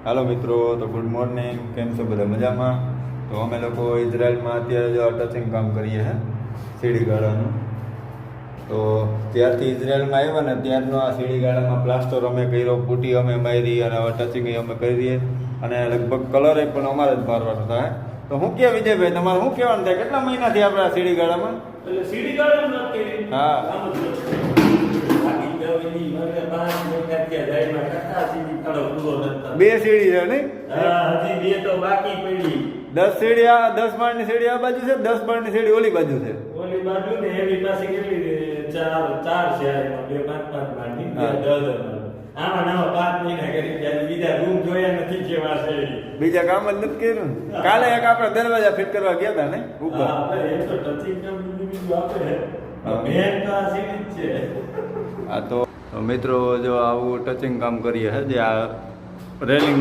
હાલો મિત્રો, તો good morning. કેમ છો બધા? મજામાં? તો અમે લોકો ઇઝરાયલમાં અત્યારે જો ટચિંગ કામ કરીએ હે સીડી ગાળાનું. તો ત્યારથી ઇઝરાયલમાં આવ્યા ને ત્યારનો આ સીડી ગાળામાં પ્લાસ્ટર અમે કર્યો, પુટી અમે મારી અને હવે ટચિંગ અમે કરીએ અને લગભગ કલર પણ અમારે જ મારવાનો થાય. તો હું કે વિજયભાઈ, તમારે શું કહેવાનું થાય? કેટલા મહિનાથી આપણે આ સીડી ગાળામાં? એટલે સીડી ગાળામાં હા. બે સીડી છે નહીં? હજી બે તો બાકી પડી. 10 સીડી આ 10 માળની સીડી આ બાજુ છે, 10 માળની સીડી ઓલી બાજુ છે. ઓલી બાજુ ને એની પાસે કેટલી ચાર છે, બે પાંચ માળની, બે 10 આમાં નામાં 5 મહિના કરી જાય. બીજા રૂમ જોયા નથી કેવા છે. બીજા કામ જ નથી કર્યું ને. કાલે એક આપણે દરવાજા ફિટ કરવા ગયા હતા ને ઉપર. હા, એ તો ટચિંગ કામ બીજું આપે. મેન તો આ સીડી જ છે. હા, તો મિત્રો જો આવું ટચિંગ કામ કરીએ છે જે આ રેલિંગ